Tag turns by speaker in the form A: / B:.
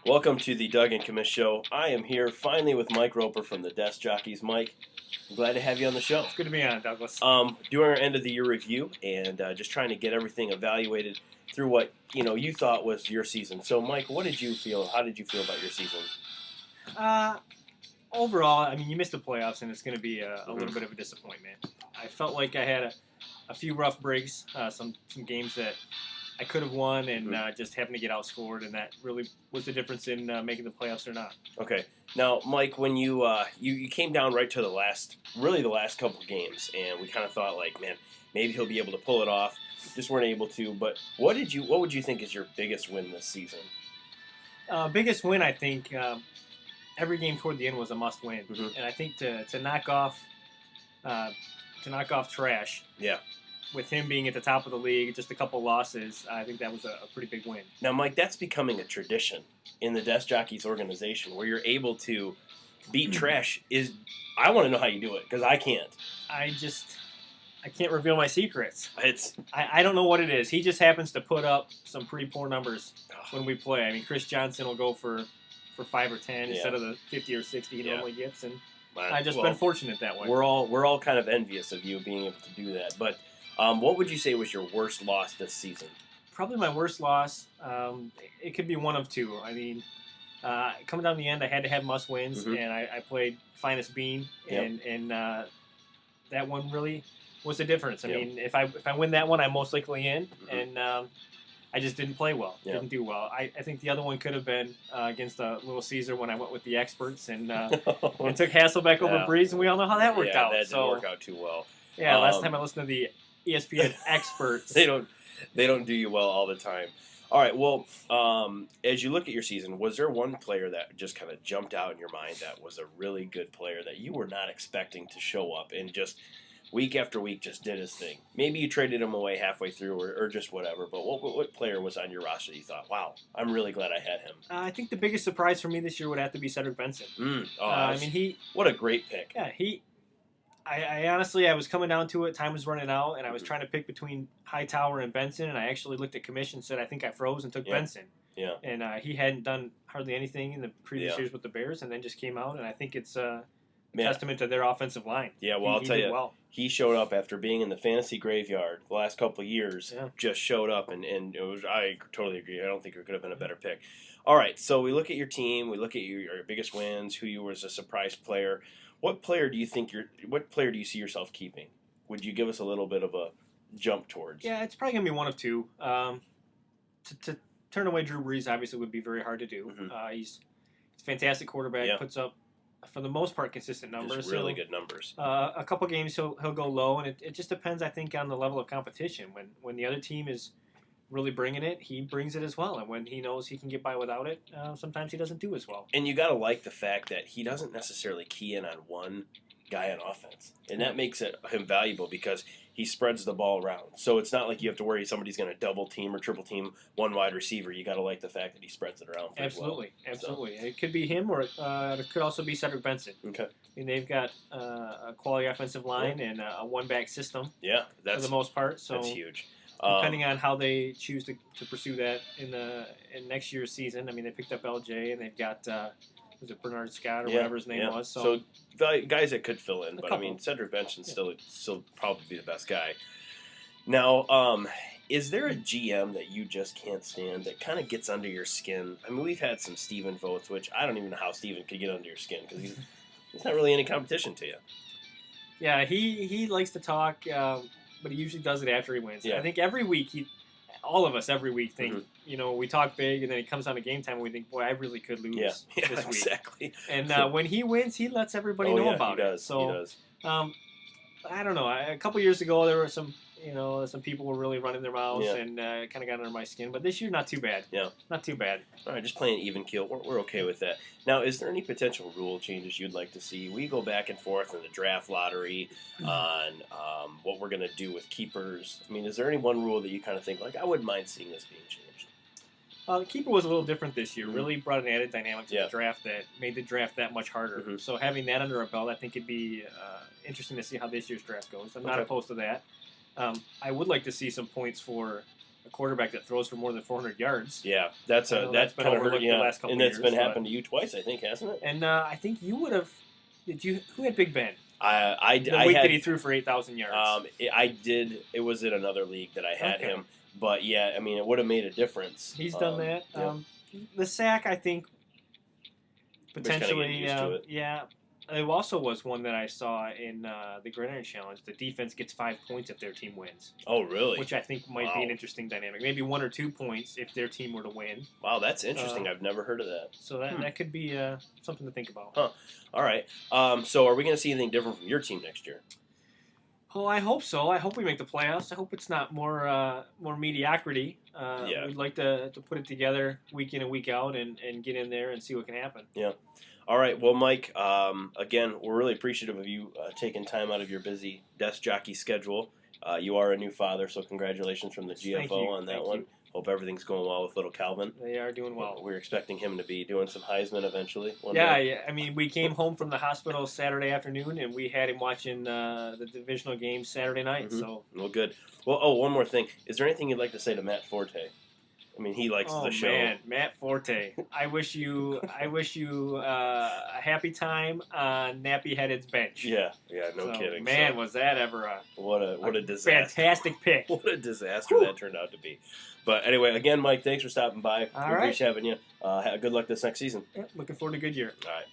A: Welcome to the Doug and Commish Show. I am here finally with Mike Roper from the Desk Jockeys. Mike, I'm glad to have you on the show.
B: It's good to be on, Douglas.
A: Doing our end of the year review and just trying to get everything evaluated through what you thought was your season. So, Mike, what did you feel? How did you feel about your season?
B: Overall, I mean, you missed the playoffs, and it's going to be a little bit of a disappointment. I felt like I had a few rough breaks, some games that I could have won, and just happened to get outscored, and that really was the difference in making the playoffs or not.
A: Okay. Now, Mike, when you came down right to the last couple of games, and we kind of thought like, man, maybe he'll be able to pull it off. Just weren't able to. But what would you think is your biggest win this season?
B: Biggest win, I think. Every game toward the end was a must win, and I think to knock off trash.
A: Yeah.
B: With him being at the top of the league, just a couple losses, I think that was a pretty big win.
A: Now, Mike, that's becoming a tradition in the Desk Jockeys organization where you're able to beat trash. I want to know how you do it because I can't.
B: I can't reveal my secrets.
A: It's
B: I don't know what it is. He just happens to put up some pretty poor numbers when we play. I mean, Chris Johnson will go for 5 or 10 instead of the 50 or 60 he normally gets, and I've just been fortunate that way.
A: We're all kind of envious of you being able to do that. But what would you say was your worst loss this season?
B: Probably my worst loss. It could be one of two. I mean, coming down the end, I had to have must wins, and I played Finest Bean, and that one really was the difference. I mean, if I win that one, I'm most likely in, and I just didn't play well. Didn't do well. I think the other one could have been against Little Caesar when I went with the experts and took Hasselbeck over Breeze, and we all know how that worked out.
A: That didn't work out too well.
B: Yeah, last time I listened to the ESPN experts,
A: they don't do you well all the time. All right, well, as you look at your season, was there one player that just kind of jumped out in your mind that was a really good player that you were not expecting to show up and just week after week just did his thing? Maybe you traded him away halfway through or just whatever, but what player was on your roster that you thought, wow, I'm really glad I had him?
B: I think the biggest surprise for me this year would have to be Cedric Benson. I mean,
A: what a great pick.
B: Yeah, I honestly, I was coming down to it. Time was running out, and I was trying to pick between Hightower and Benson, and I actually looked at commission and said, I think I froze and took Benson.
A: Yeah.
B: And he hadn't done hardly anything in the previous years with the Bears, and then just came out, and I think it's a testament to their offensive line.
A: Yeah, well, I'll tell you, he showed up after being in the fantasy graveyard the last couple of years, just showed up, and it was. I totally agree. I don't think it could have been a better pick. All right, so we look at your team, we look at your biggest wins, who you were as a surprise player. What player do you see yourself keeping? Would you give us a little bit of a jump towards?
B: Yeah, it's probably going to be one of two. To turn away Drew Brees obviously would be very hard to do. He's a fantastic quarterback, puts up, for the most part, consistent numbers.
A: Just really good numbers.
B: A couple games he'll go low, and it just depends, I think, on the level of competition. When the other team is really bringing it, he brings it as well. And when he knows he can get by without it, sometimes he doesn't do as well.
A: And you got to like the fact that he doesn't necessarily key in on one guy on offense. And that makes him valuable because he spreads the ball around. So it's not like you have to worry somebody's going to double team or triple team one wide receiver. You got to like the fact that he spreads it around.
B: Absolutely.
A: So.
B: It could be him, or it could also be Cedric Benson.
A: Okay.
B: I mean, they've got a quality offensive line and a one-back system.
A: Yeah,
B: for the most part. So
A: that's huge.
B: Depending on how they choose to pursue that in next year's season. I mean, they picked up LJ, and they've got was it Bernard Scott or whatever his name was.
A: So guys that could fill in, but I mean, Cedric Benson's still probably be the best guy. Now, is there a GM that you just can't stand that kind of gets under your skin? I mean, we've had some Steven votes, which I don't even know how Steven could get under your skin because he's not really any competition to you.
B: Yeah, he likes to talk. But he usually does it after he wins.
A: Yeah.
B: I think every week, all of us every week think, we talk big, and then it comes down to game time, and we think, boy, I really could lose this week.
A: Exactly.
B: And when he wins, he lets everybody know about it.
A: So, he does.
B: I don't know. A couple years ago, there were some people were really running their mouths and kind of got under my skin. But this year, not too bad.
A: Yeah.
B: Not too bad.
A: All right, just playing even keel. We're okay with that. Now, is there any potential rule changes you'd like to see? We go back and forth in the draft lottery on what we're going to do with keepers. I mean, is there any one rule that you kind of think, like, I wouldn't mind seeing this being changed?
B: The keeper was a little different this year. Really brought an added dynamic to the draft that made the draft that much harder. So having that under our belt, I think it'd be interesting to see how this year's draft goes. I'm not opposed to that. I would like to see some points for a quarterback that throws for more than 400 yards.
A: Yeah, that's
B: I know
A: that's
B: been
A: kind of hurt.
B: overlooked the
A: Yeah,
B: last couple
A: and
B: of
A: that's
B: years.
A: been happened to you twice, I think, hasn't it?
B: And I think you would have. Did you? Who had Big Ben? The
A: I
B: week
A: had
B: that he threw for 8,000 yards.
A: I did. It was in another league that I had
B: Okay.
A: him, but yeah, I mean, it would have made a difference.
B: He's done that.
A: Yeah.
B: The sack, I think,
A: Just kinda getting
B: potentially.
A: used to it.
B: Yeah. It also was one that I saw in the Gridiron Challenge. The defense gets 5 points if their team wins,
A: Oh, really?
B: which I think might be an interesting dynamic. Maybe 1 or 2 points if their team were to win.
A: Wow, that's interesting. I've never heard of that.
B: So that could be something to think about.
A: Huh. All right. So, are we going to see anything different from your team next year?
B: Oh, I hope so. I hope we make the playoffs. I hope it's not more mediocrity.
A: Yeah.
B: We'd like to put it together week in and week out and get in there and see what can happen.
A: Yeah. All right. Well, Mike, again, we're really appreciative of you taking time out of your busy desk jockey schedule. You are a new father, so congratulations from the GFO on that one. Hope everything's going well with little Calvin.
B: They are doing well.
A: We're expecting him to be doing some Heisman eventually.
B: Yeah. I mean, we came home from the hospital Saturday afternoon, and we had him watching the divisional game Saturday night.
A: Mm-hmm.
B: So
A: well, good. Well, one more thing. Is there anything you'd like to say to Matt Forte? I mean, he likes the show.
B: Man, Matt Forte. I wish you a happy time on Nappy Headed's bench.
A: Yeah, no kidding.
B: Man, was that ever
A: what a disaster!
B: Fantastic pick.
A: What a disaster that turned out to be. But anyway, again, Mike, thanks for stopping by.
B: All
A: we
B: right.
A: appreciate having you. Good luck this next season.
B: Yeah, looking forward to a good year.
A: All right.